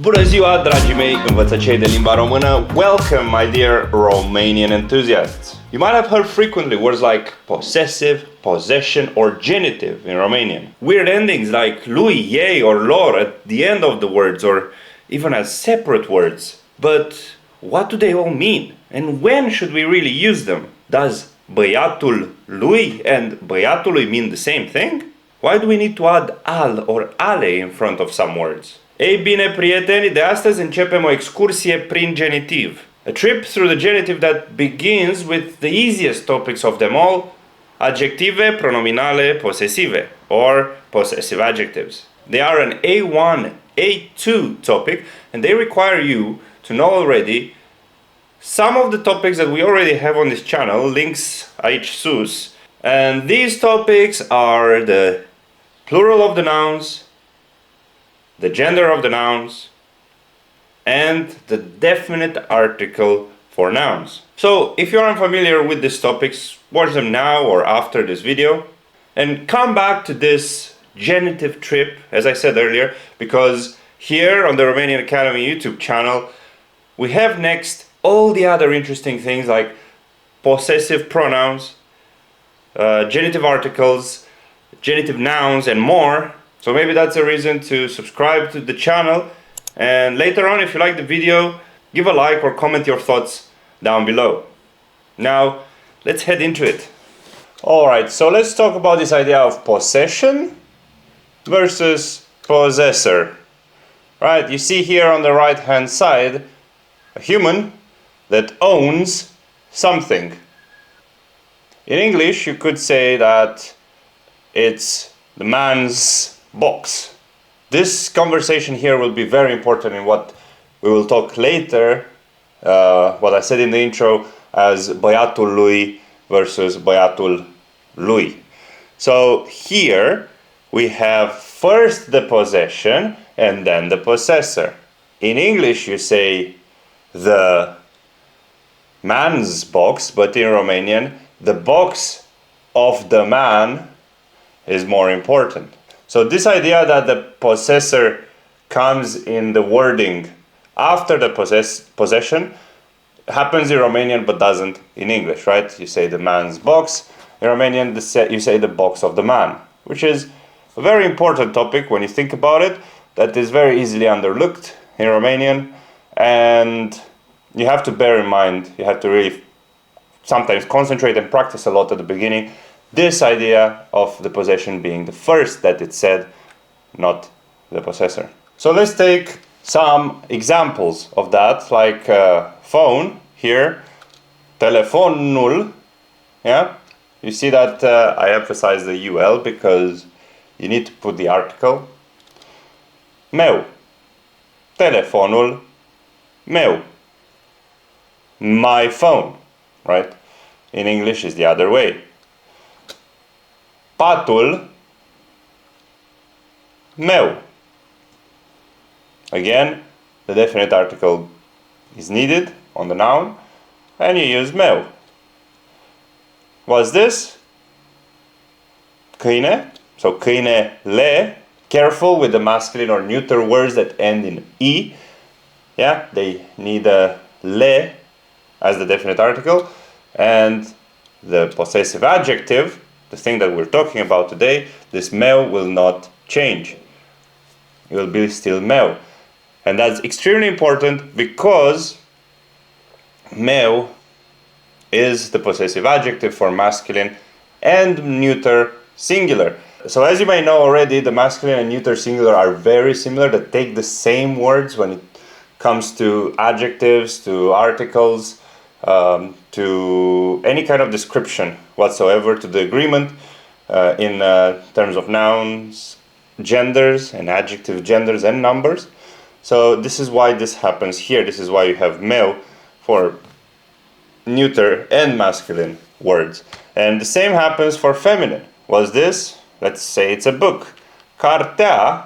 Bună ziua, dragii mei învățăcei de limba română! Welcome, my dear Romanian enthusiasts! You might have heard frequently words like possessive, possession, or genitive in Romanian. Weird endings like lui, ei, or lor at the end of the words, or even as separate words. But what do they all mean? And when should we really use them? Does băiatul lui and băiatului mean the same thing? Why do we need to add al or ale in front of some words? Ei bine, prieteni, de astăzi începem o excursie prin genitiv. A trip through the genitive that begins with the easiest topics of them all, adjective, pronominale, possessive, or possessive adjectives. They are an A1, A2 topic, and they require you to know already some of the topics that we already have on this channel, links aici sus, and these topics are the plural of the nouns, the gender of the nouns, and the definite article for nouns. So, if you are unfamiliar with these topics, watch them now or after this video, and come back to this genitive trip, as I said earlier, because here on the Romanian Academy YouTube channel, we have next all the other interesting things like possessive pronouns, genitive articles, genitive nouns, and more. So maybe that's a reason to subscribe to the channel, and later on, if you like the video, give a like or comment your thoughts down below. Now, let's head into it. Alright, so let's talk about this idea of possession versus possessor. Right, you see here on the right hand side a human that owns something. In English, you could say that it's the man's box. This conversation here will be very important in what we will talk later, what I said in the intro as băiatul lui versus băiatul lui. So here we have first the possession and then the possessor. In English you say the man's box, but in Romanian the box of the man is more important. So this idea that the possessor comes in the wording after the possession happens in Romanian but doesn't in English, right? You say the man's box. In Romanian you say the box of the man, which is a very important topic when you think about it, that is very easily underlooked in Romanian, and you have to bear in mind, you have to really sometimes concentrate and practice a lot at the beginning, this idea of the possession being the first that it said, not the possessor. So let's take some examples of that, like phone here, telefonul, yeah? You see that I emphasize the UL because you need to put the article. Meu, telefonul meu, my phone, right? In English is the other way. Patul meu. Again, the definite article is needed on the noun, and you use meu. What's this? Câine. So câinele. Careful with the masculine or neuter words that end in e. Yeah, they need a le as the definite article, and the possessive adjective, the thing that we're talking about today, this meu will not change. It will be still meu. And that's extremely important because meu is the possessive adjective for masculine and neuter singular. So as you may know already, the masculine and neuter singular are very similar. They take the same words when it comes to adjectives, to articles, to any kind of description whatsoever, to the agreement in terms of nouns, genders, and adjective genders and numbers. So this is why this happens here. This is why you have meu for neuter and masculine words. And the same happens for feminine. What's this? Let's say it's a book. Cartea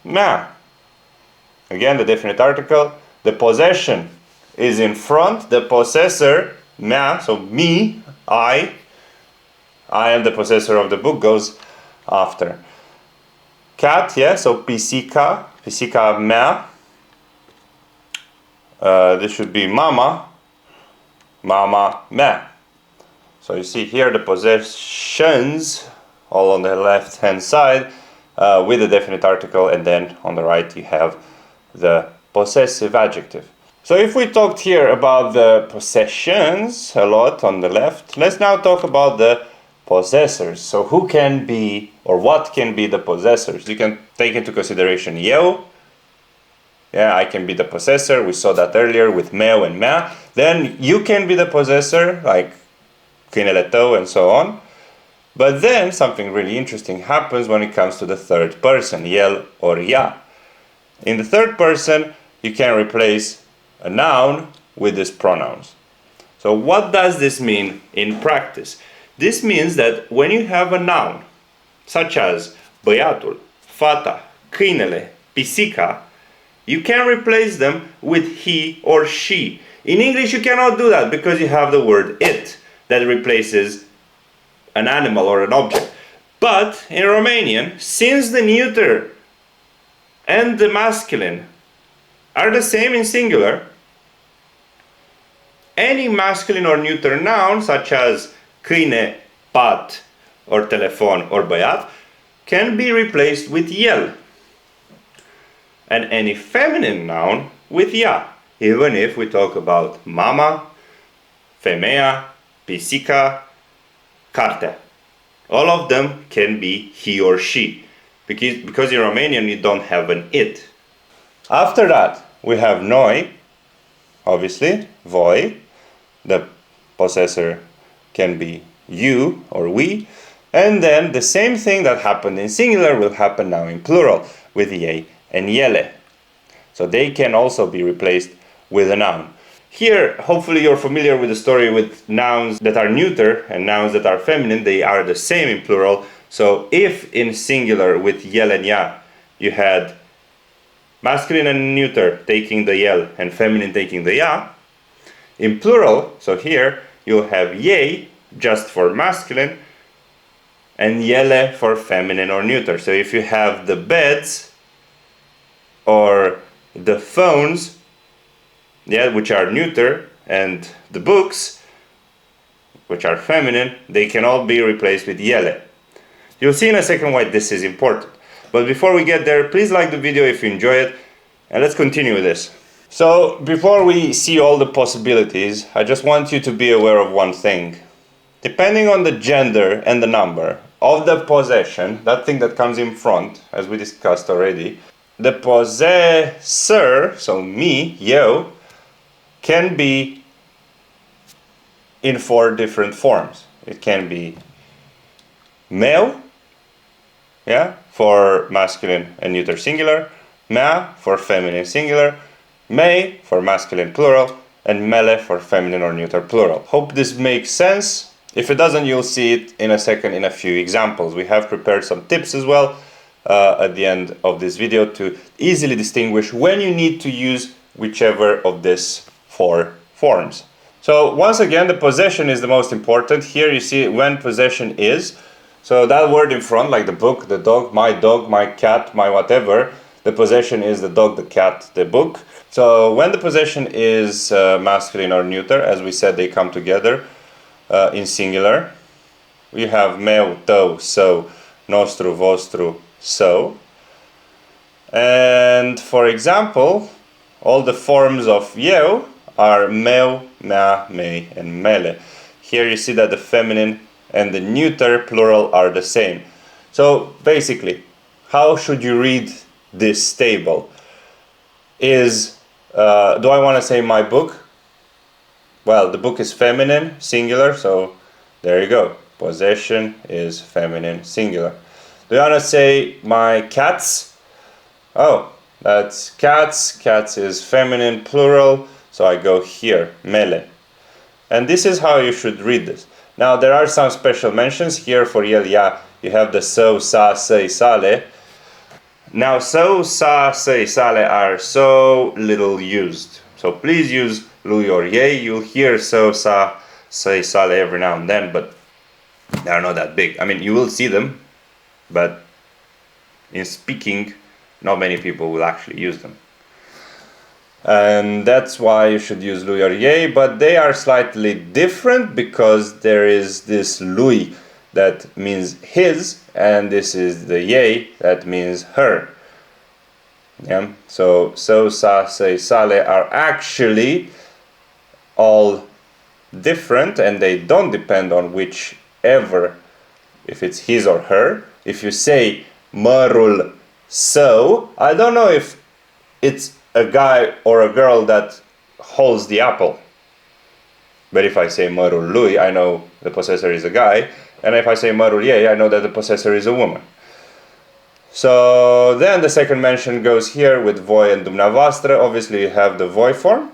mea. Again, the definite article. The possession is in front. The possessor, mea, so me, I am the possessor of the book, goes after. Cat, yeah, so pisica mea. This should be mama, mama, me. So you see here the possessions all on the left hand side with the definite article, and then on the right you have the possessive adjective. So if we talked here about the possessions a lot on the left, let's now talk about the possessors. So who can be, or what can be the possessors? You can take into consideration eu. Yeah, I can be the possessor. We saw that earlier with meu and mea. Then you can be the possessor, like câinele tău and so on. But then something really interesting happens when it comes to the third person, el or ea. In the third person, you can replace a noun with these pronouns. So what does this mean in practice? This means that when you have a noun, such as băiatul, fata, câinele, pisica, you can replace them with he or she. In English you cannot do that because you have the word it that replaces an animal or an object. But in Romanian, since the neuter and the masculine are the same in singular, any masculine or neuter noun, such as câine, pat, or telefon, or băiat, can be replaced with el. And any feminine noun with ea, even if we talk about mama, femeia, pisica, carte. All of them can be he or she, because in Romanian you don't have an it. After that, we have noi, obviously, voi. The possessor can be you or we. And then the same thing that happened in singular will happen now in plural with ei and ele. So they can also be replaced with a noun. Here, hopefully you're familiar with the story with nouns that are neuter and nouns that are feminine. They are the same in plural. So if in singular with el and ea, you had masculine and neuter taking the el and feminine taking the ea, in plural, so here, you'll have ye just for masculine and ele for feminine or neuter. So if you have the beds or the phones, yeah, which are neuter, and the books, which are feminine, they can all be replaced with ele. You'll see in a second why this is important. But before we get there, please like the video if you enjoy it, and let's continue with this. So before we see all the possibilities, I just want you to be aware of one thing. Depending on the gender and the number of the possession, that thing that comes in front, as we discussed already, the possessor, so me, eu, can be in 4 different forms. It can be meu, yeah, for masculine and neuter singular, mea for feminine singular, mei for masculine plural, and mele for feminine or neuter plural. Hope this makes sense. If it doesn't, you'll see it in a second in a few examples. We have prepared some tips as well at the end of this video to easily distinguish when you need to use whichever of these 4 forms. So once again, the possession is the most important. Here you see when possession is. So that word in front, like the book, the dog, my cat, my whatever, the possession is the dog, the cat, the book. So when the possession is masculine or neuter, as we said, they come together in singular. We have meu, tău, seu, nostru, vostru, so. And for example, all the forms of eu are meu, mea, mei, and mele. Here you see that the feminine and the neuter plural are the same. So basically, how should you read this table? Is, do I want to say my book? Well, the book is feminine, singular, so there you go. Possession is feminine, singular. Do I want to say my cats? Oh, that's cats. Cats is feminine, plural, so I go here, mele. And this is how you should read this. Now, there are some special mentions here for el, ea. You have the so, sa, sei, sale. Now, so, sa, sei, sale are so little used. So please use lui or ye. You'll hear so, sa, sei, sale every now and then, but they are not that big. I mean, you will see them, but in speaking, not many people will actually use them. And that's why you should use lui or ei, but they are slightly different because there is this lui that means his, and this is the ei that means her. Yeah, so, sa, say, sale are actually all different, and they don't depend on whichever, if it's his or her. If you say mărul său, I don't know if it's a guy or a girl that holds the apple. But if I say mărul lui, I know the possessor is a guy, and if I say mărul ei, I know that the possessor is a woman. So then the second mention goes here with voi and dumneavoastră. Obviously you have the voi form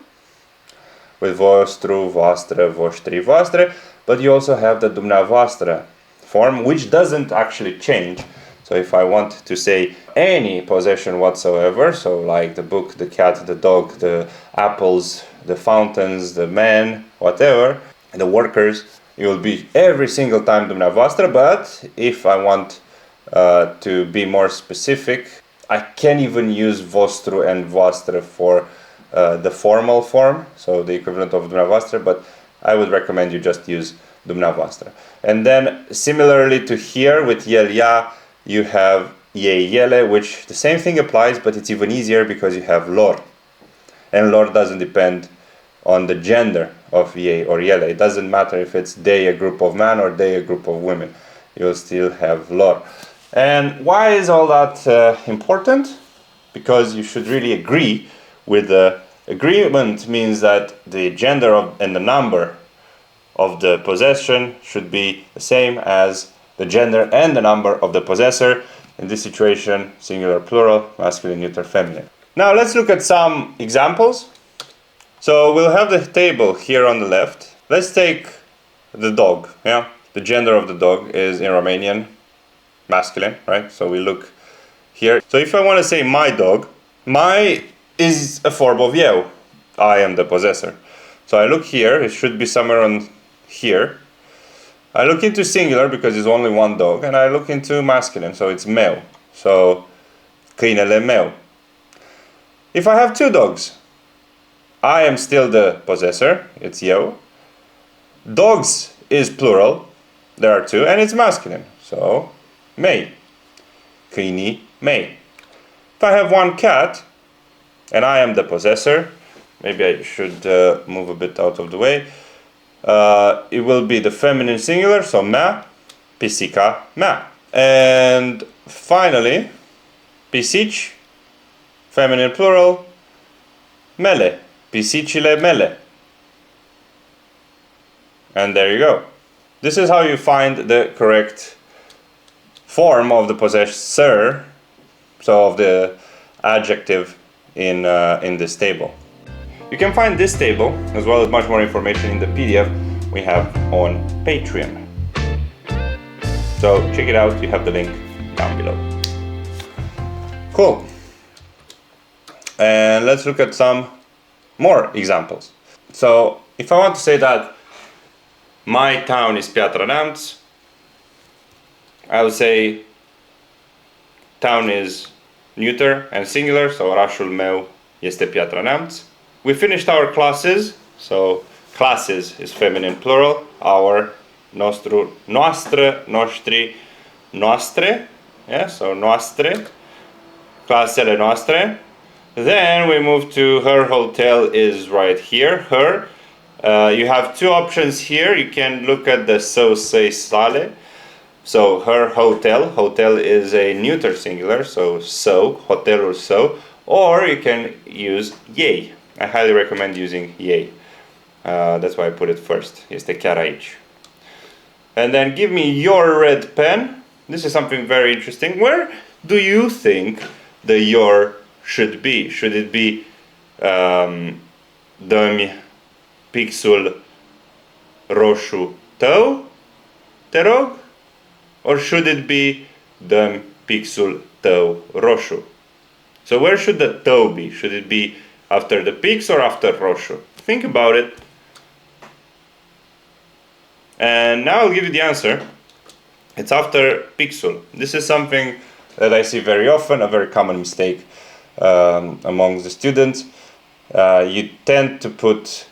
with vostru, voastră, voștri, voastre, but you also have the dumneavoastră form, which doesn't actually change. So if I want to say any possession whatsoever, so like the book, the cat, the dog, the apples, the fountains, the man, whatever, the workers, it will be every single time dumneavoastră. But if I want to be more specific, I can even use vostru and voastră for the formal form, so the equivalent of dumneavoastră, but I would recommend you just use dumneavoastră. And then similarly to here with el, ea, you have ei, ele, which the same thing applies, but it's even easier because you have lor. And lor doesn't depend on the gender of ei or ele. It doesn't matter if it's they, a group of men, or they, a group of women. You'll still have lor. And why is all that important? Because you should really agree with the agreement. Means that the gender and the number of the possession should be the same as the gender and the number of the possessor. In this situation, singular, plural, masculine, neuter, feminine. Now let's look at some examples. So we'll have the table here on the left. Let's take the dog. Yeah, the gender of the dog is in Romanian masculine, right? So we look here. So if I want to say my dog, my is a form of eu. I am the possessor. So I look here, it should be somewhere on here. I look into singular because there's only one dog, and I look into masculine, so it's meu. So câinele meu. If I have two dogs, I am still the possessor, it's eu. Dogs is plural, there are two, and it's masculine, so mei. Câinii mei. If I have one cat, and I am the possessor, maybe I should move a bit out of the way. It will be the feminine singular, so mea, pisica mea. And finally, pisici, feminine plural, mele, pisicile mele. And there you go. This is how you find the correct form of the possessor, so of the adjective in this table. You can find this table, as well as much more information, in the PDF we have on Patreon. So check it out, you have the link down below. Cool. And let's look at some more examples. So if I want to say that my town is Piatra Neamț, I will say town is neuter and singular, so orașul meu este Piatra Neamț. We finished our classes, so classes is feminine plural, our, nostru, noastră, noștri, noastre, yeah, so noastre, clasele noastre. Then we move to her hotel is right here, her. You have two options here, you can look at the so, say, sale. So her hotel, hotel is a neuter singular, so, hotelul său, or you can use ei. I highly recommend using ei. That's why I put it first. Este chiar aici. And then give me your red pen. This is something very interesting. Where do you think the your should be? Should it be dă-mi pixul roșu tău, te rog? Or should it be dă-mi pixul tău roșu? So where should the tău be? Should it be after the pix or after roșu? Think about it. And now I'll give you the answer. It's after pixul. This is something that I see very often, a very common mistake among the students. you tend to put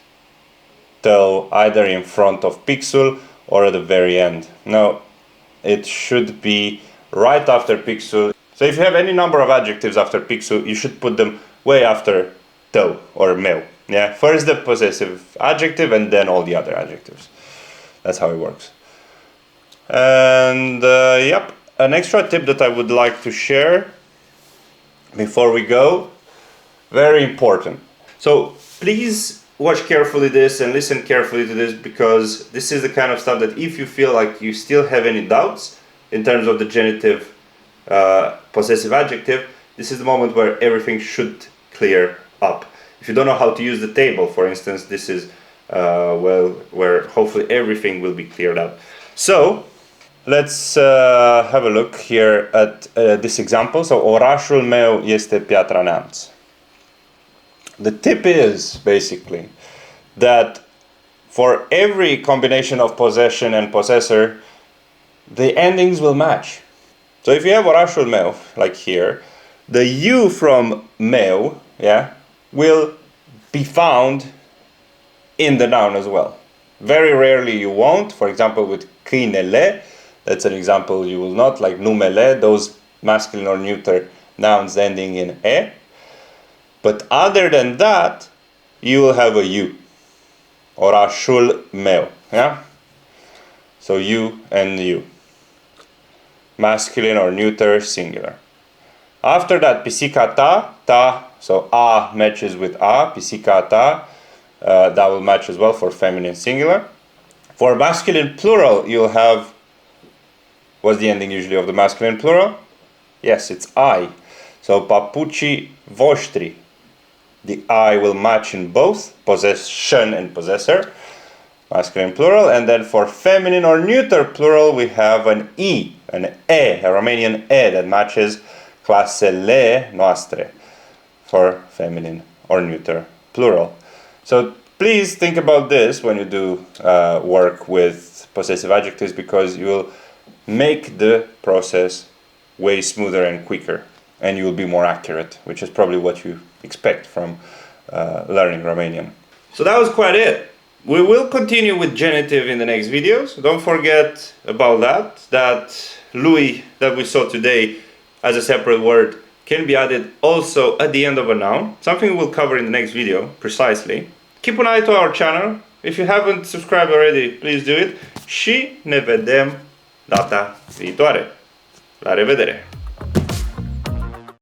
tău either in front of pixul or at the very end. No, it should be right after pixul. So if you have any number of adjectives after pixul, you should put them way after tău or meu. Yeah, first the possessive adjective and then all the other adjectives. That's how it works. And yep, an extra tip that I would like to share before we go, very important. So please watch carefully this and listen carefully to this, because this is the kind of stuff that if you feel like you still have any doubts in terms of the genitive possessive adjective, this is the moment where everything should clear up. If you don't know how to use the table, for instance, this is well, where hopefully everything will be cleared up. So let's have a look here at this example. So, orașul meu este Piatra Neamț. The tip is basically that for every combination of possession and possessor, the endings will match. So if you have orașul meu, like here, the U from meu, yeah, will be found in the noun as well. Very rarely you won't. For example, with câinele, that's an example you will not, like numele, those masculine or neuter nouns ending in e. But other than that, you will have a U. Orașul meu, yeah? So you and you. Masculine or neuter, singular. After that, pisica ta, ta, so a matches with a, pisica ta, that will match as well for feminine singular. For masculine plural, you'll have, what's the ending usually of the masculine plural? Yes, it's I. So papucii voștri. The I will match in both possession and possessor, masculine plural. And then for feminine or neuter plural, we have an E, an E, a Romanian E that matches clasele noastre for feminine or neuter plural. So please think about this when you do work with possessive adjectives, because you will make the process way smoother and quicker, and you will be more accurate, which is probably what you expect from learning Romanian. So that was quite it. We will continue with genitive in the next videos. Don't forget about that lui that we saw today as a separate word can be added also at the end of a noun, something we'll cover in the next video precisely. Keep an eye to our channel. If you haven't subscribed already, please do it. Și ne vedem data viitoare. La revedere!